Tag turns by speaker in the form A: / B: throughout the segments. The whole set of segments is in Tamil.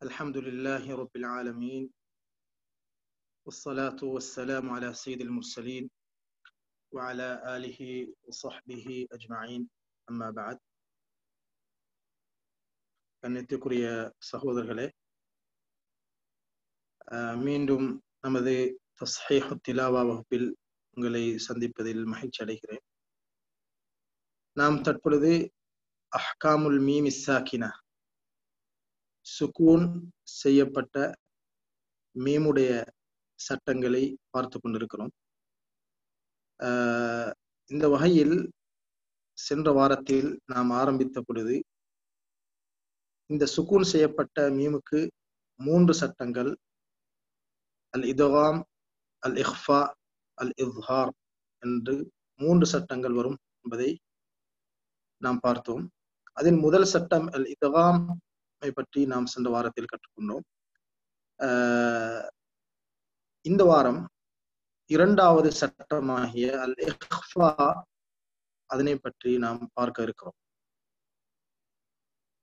A: الحمد لله رب العالمين والصلاة والسلام على سيد المرسلين وعلى آله وصحبه أجمعين أما بعد கண்ணியத்திற்குரிய சகோதரர்களே, மீண்டும் நமது தஸ்ஹீஹு திலாவா வகுப்பில் உங்களை சந்திப்பதில் மகிழ்ச்சி அடைகிறேன். நாம் தற்பொழுது அஹ்காமுல் மீம் சாக்கினா, சுக்கூன் செய்யப்பட்ட மீமுடைய சட்டங்களை பார்த்து கொண்டிருக்கிறோம். இந்த வகையில் சென்ற வாரத்தில் நாம் ஆரம்பித்த பொழுது இந்த சுக்கூன் செய்யப்பட்ட மீமுக்கு 3 சட்டங்கள், அல் இத்காம், அல் இஹ்ஃபா, அல் இஸ்ஹார் என்று 3 சட்டங்கள் வரும் என்பதை நாம் பார்த்தோம். அதில் முதல் சட்டம் அல் இத்காம் பற்றி நாம் சென்ற வாரத்தில் கற்றுக்கொண்டோம். இந்த வாரம் இரண்டாவது சட்டமாகிய அல் இஹ்ஃபா, அதனை பற்றி நாம் பார்க்க இருக்கிறோம்.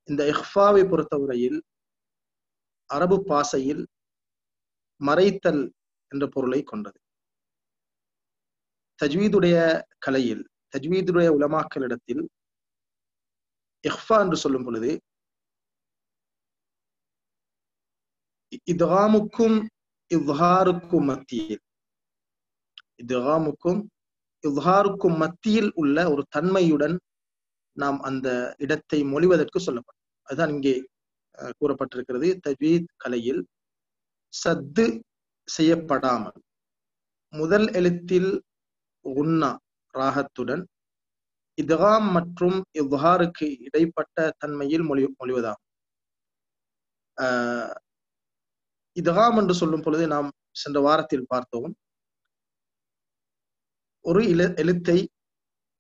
A: இந்த இஹ்ஃபாவை பொறுத்தவரையில் அரபு பாசையில் மறைத்தல் என்ற பொருளை கொண்டது. தஜ்வீதுடைய கலையில், தஜ்வீதுடைய உலமாக்களிடத்தில் இஹ்ஃபா என்று சொல்லும் பொழுது இத்காமுக்கும் இஸ்ஹாருக்கும் மத்தியில், இத்காமுக்கும் இஸ்ஹாருக்கும் மத்தியில் உள்ள ஒரு தன்மையுடன் நாம் அந்த இடத்தை மொழிவதற்கு சொல்லப்படும். அதுதான் இங்கே கூறப்பட்டிருக்கிறது. தஜ்வீத் கலையில் சத்து செய்யப்படாமல் முதல் எழுத்தில் குன்னா ராகத்துடன் இத்காம் மற்றும் இஸ்ஹாருக்கு இடைப்பட்ட தன்மையில் மொழிவதாகும். இத்காம் என்று சொல்லும் பொழுது நாம் சென்ற வாரத்தில் பார்த்தோம், ஒரு எழுத்தை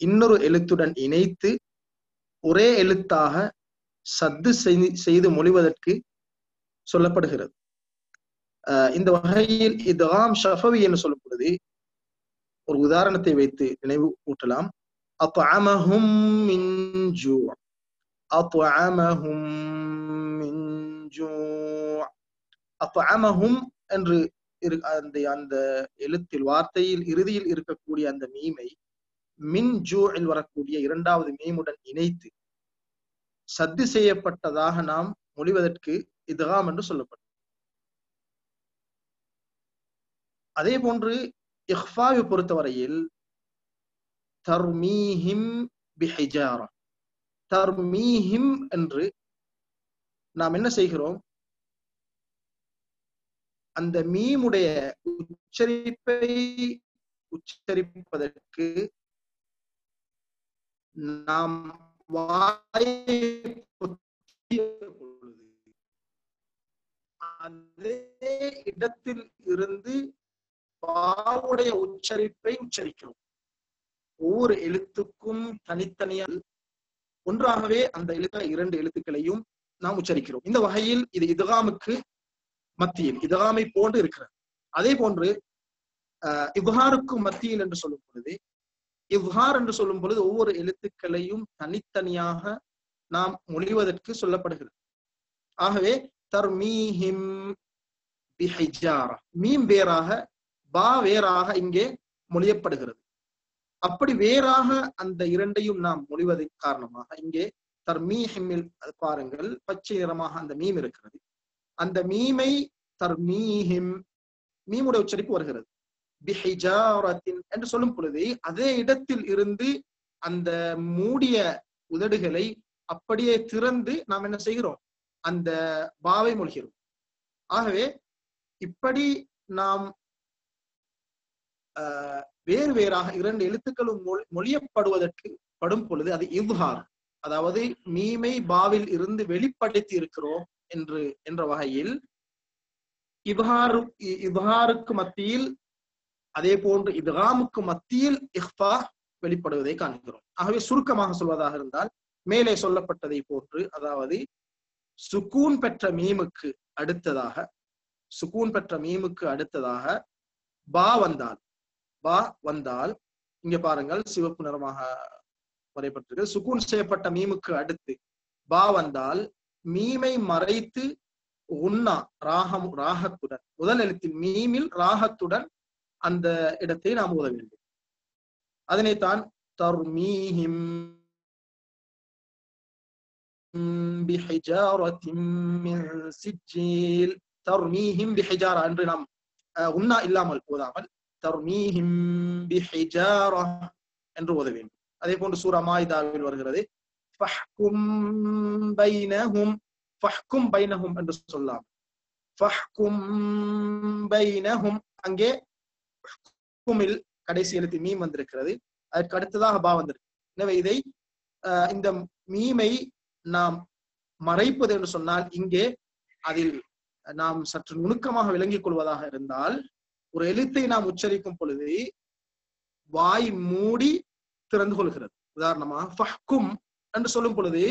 A: இன்னொரு எழுத்துடன் இணைத்து ஒரே எழுத்தாக சத்து செய்து மொழிவதற்கு சொல்லப்படுகிறது. இந்த வகையில் இத்காம் ஷஃபவி என்று சொல்லும் பொழுது ஒரு உதாரணத்தை வைத்து நினைவு ஊட்டலாம். அத்அமஹும் மின் ஜூ', அத்அமஹும் மின் ஜூ'. அத்அமஹும் என்று அந்த எழுத்தில், வார்த்தையில் இறுதியில் இருக்கக்கூடிய அந்த மீமை மின் ஜூஇல் வரக்கூடிய இரண்டாவது மீமுடன் இணைத்து சத்து செய்யப்பட்டதாக நாம் மொழிவதற்கு இத்காம் என்று சொல்லப்படும். அதே போன்று இஹ்ஃபாவை பொறுத்தவரையில் தர்மீஹிம் பிஹிஜாரா, தர்மீஹிம் என்று நாம் என்ன செய்கிறோம், அந்த மீமுடைய உச்சரிப்பதற்கு நாம் அதே இடத்தில் இருந்து வாவுடைய உச்சரிப்பை உச்சரிக்கிறோம். ஒவ்வொரு எழுத்துக்கும் தனித்தனியாக ஒன்றாகவே அந்த இரண்டு எழுத்துக்களையும் நாம் உச்சரிக்கிறோம். இந்த வகையில் இது இத்காமுக்கு மத்தியில், இத்காமை போன்று இருக்கிறது. அதே போன்று இஸ்ஹாருக்கு மத்தியில் என்று சொல்லும் பொழுது, இஸ்ஹார் என்று சொல்லும் பொழுது ஒவ்வொரு எழுத்துக்களையும் தனித்தனியாக நாம் மொழிவதற்கு சொல்லப்படுகிறது. ஆகவே தர்மீஹிம் பிஹிஜாரா, மீம் வேறாக பா வேறாக இங்கே மொழியப்படுகிறது. அப்படி வேறாக அந்த இரண்டையும் நாம் மொழிவதன் காரணமாக இங்கே தர்மீஹிமில் பாருங்கள், பச்சை நிறமாக அந்த மீம் இருக்கிறது. அந்த மீமை தர்மீஹிம், மீமுடைய உச்சரிப்பு வருகிறது. பிஹிஜாரத்தின் என்று சொல்லும் பொழுது அதே இடத்தில் இருந்து அந்த மூடிய உதடுகளை அப்படியே திறந்து நாம் என்ன செய்கிறோம், அந்த பாவை மொழிகிறோம். ஆகவே இப்படி நாம் வேறு வேறாக இரண்டு எழுத்துக்களும் மொழியப்படுவதற்கு படும் பொழுது அது இஸ்ஹார், அதாவது மீமை பாவில் இருந்து வெளிப்படுத்தி இருக்கிறோம் என்ற வகையில் இஸ்ஹாருக்கு மத்தியில், அதே போன்று இத்காமுக்கு மத்தியில் இஹ்ஃபா வெளிப்படுவதை காண்கிறோம். ஆகவே சுருக்கமாக சொல்வதாக இருந்தால் மேலே சொல்லப்பட்டதை போன்று, அதாவது சுக்கூன் பெற்ற மீமுக்கு அடுத்ததாக பா வந்தால் இங்க பாருங்கள், சிவப்பு நிறமாக வரையப்பட்டிருக்கு. சுக்கூன் செய்யப்பட்ட மீமுக்கு அடுத்து பா வந்தால் மீமை மறைத்து உன்னா ராகத்துடன் முதல் எழுத்தில் மீமில் ராகத்துடன் அந்த இடத்தை நாம் ஓத வேண்டும். அதனைத்தான் தர்மீஹிம் பிஹிஜாரத்தின் மின் சிஜ்ஜீல், தர்மீஹிம் பிஹிஜாரா என்று நாம் உன்னா இல்லாமல் ஓதாமல் தர்மீஹிம் பிஹிஜாரா என்று ஓத வேண்டும். அதே போன்று சூரா மாயிதாவில் வருகிறது ஃபஹ்கும் பைனஹும், ஃபஹ்கும் பைனஹும் என்று சொல்லலாம். ஃபஹ்கும் பைனஹும், அங்கே ஹுமில் கடைசி எழுத்து மீம் வந்திருக்கிறது, அதற்கு அடுத்ததாக பா வந்திருக்கு. எனவே இதை இந்த மீமை நாம் மறைப்பது என்று சொன்னால் இங்கே அதில் நாம் சற்று நுணுக்கமாக விளங்கிக் கொள்வதாக இருந்தால், ஒரு எழுத்தை நாம் உச்சரிக்கும் பொழுது வாய் மூடி திறந்து கொள்கிறது. உதாரணமா ஃபஹ்கும் என்று சொல்லும் பொழுது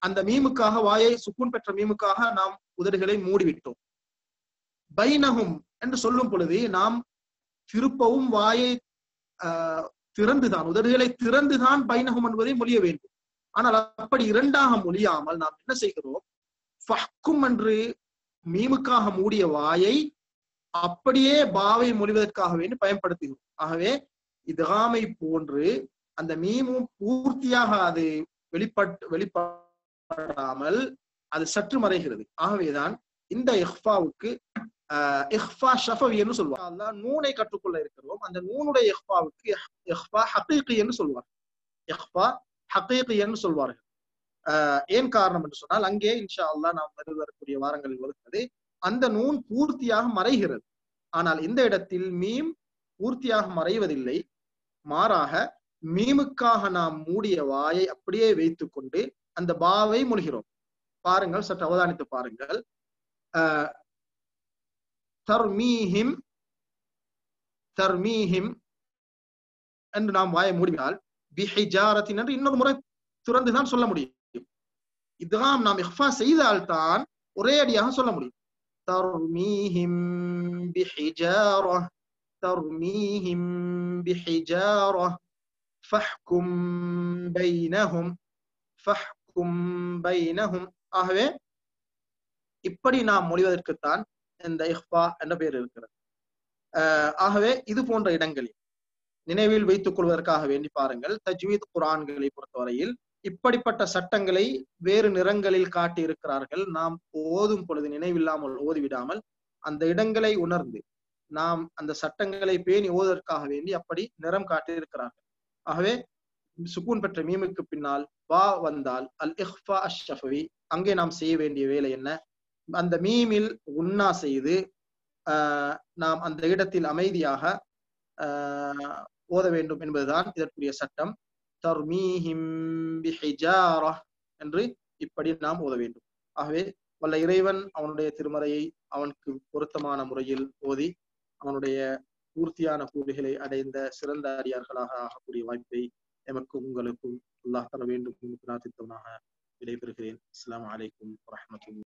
A: அந்த மீமுக்காக, வாயை சுக்கூன் பெற்ற மீமுக்காக நாம் உதடுகளை மூடிவிட்டோம். பைனஹும் என்று சொல்லும் பொழுது நாம் திருப்பவும் வாயை திறந்துதான், உதடுகளை திறந்துதான் பைனஹும் என்பதை மொழிய வேண்டும். ஆனால் அப்படி இரண்டாக மொழியாமல் நாம் என்ன செய்கிறோம், ஃபஹ்கும் என்று மீமுக்காக மூடிய வாயை அப்படியே பாவை மொழிவதற்காக வேண்டி பயன்படுத்துகிறோம். ஆகவே இத்காமை போன்று அந்த மீமும் பூர்த்தியாக அது வெளிப்படாமல் அது சற்று மறைகிறது. ஆகவேதான் இந்த இஹ்ஃபாவுக்கு இஹ்ஃபா ஷஃபவி என்று சொல்வார். நூனை கற்றுக்கொள்ள இருக்கிறோம். அந்த நூனுடைய இஹ்ஃபாவுக்கு இஹ்ஃபா ஹகீகி என்று சொல்வார். இஹ்ஃபா ஹகீகி என்று சொல்வார்கள். ஏன் காரணம் என்று சொன்னால், அங்கே இன்ஷா அல்லாஹ் நாம் வரக்கூடிய வாரங்களில் வருகிறது, அந்த நூன் பூர்த்தியாக மறைகிறது. ஆனால் இந்த இடத்தில் மீம் பூர்த்தியாக மறைவதில்லை. மாறாக மீமுக்காக நாம் மூடிய வாயை அப்படியே வைத்துக் கொண்டு அந்த பாவை மொழிகிறோம். பாருங்கள், சற்று அவதானித்து பாருங்கள். தர்மீஹிம் தர்மீஹிம் என்று நாம் வாயை மூடினால் பிஹிஜாரத்தின் என்று இன்னொரு முறை துறந்துதான் சொல்ல முடியும். இதுதான் நாம் இஹ்ஃபா செய்தால்தான் ஒரே அடியாக சொல்ல முடியும். தர்மீஹிம் பிஹிஜாரா, தர்மீஹிம் பிஹிஜாரா, ஃபஹ்கும் பைனஹும், ஃபஹ்கும் பைனஹும். ஆகவே இப்படி நாம் மொழிவதற்குத்தான் இந்த இஹ்ஃபா என்ற பெயர் இருக்கிறது. ஆகவே இது போன்ற இடங்களில் நினைவில் வைத்துக் கொள்வதற்காக வேண்டி பாருங்கள், தஜ்வீத் குர்ஆன்களை பொறுத்தவரையில் இப்படிப்பட்ட சட்டங்களை வேறு நிறங்களில் காட்டி இருக்கிறார்கள். நாம் ஓதும் பொழுது நினைவில்லாமல் ஓதிவிடாமல் அந்த இடங்களை உணர்ந்து நாம் அந்த சட்டங்களை பேணி ஓதுவதற்காக வேண்டி அப்படி நிறம் காட்டி இருக்கிறார்கள். ஆகவே சுக்கூன் பெற்ற மீமுக்கு பின்னால் வா வந்தால் அல் இஹ்ஃபா அஷ்ஷஃபவி, அங்கே நாம் செய்ய வேண்டிய வேலை என்ன, அந்த மீமில் உன்னா செய்து நாம் அந்த இடத்தில் அமைதியாக ஓத வேண்டும் என்பதுதான் இதற்குரிய சட்டம். தர்மீஹிம் பிஹிஜாரா என்று இப்படி நாம் ஓத வேண்டும். ஆகவே வல்ல இறைவன் அவனுடைய திருமறையை அவனுக்கு பொருத்தமான முறையில் ஓதி அவனுடைய பூர்த்தியான கூலிகளை அடைந்த சிறந்த அடியார்களாக ஆகக்கூடிய வாய்ப்பை எமக்கும் உங்களுக்கும் அல்லாஹ் தர வேண்டும் என்று பிரார்த்தித்தவனாக விடைபெறுகிறேன். அஸ்ஸலாமு அலைக்கும் வரஹ்மத்துல்லாஹி.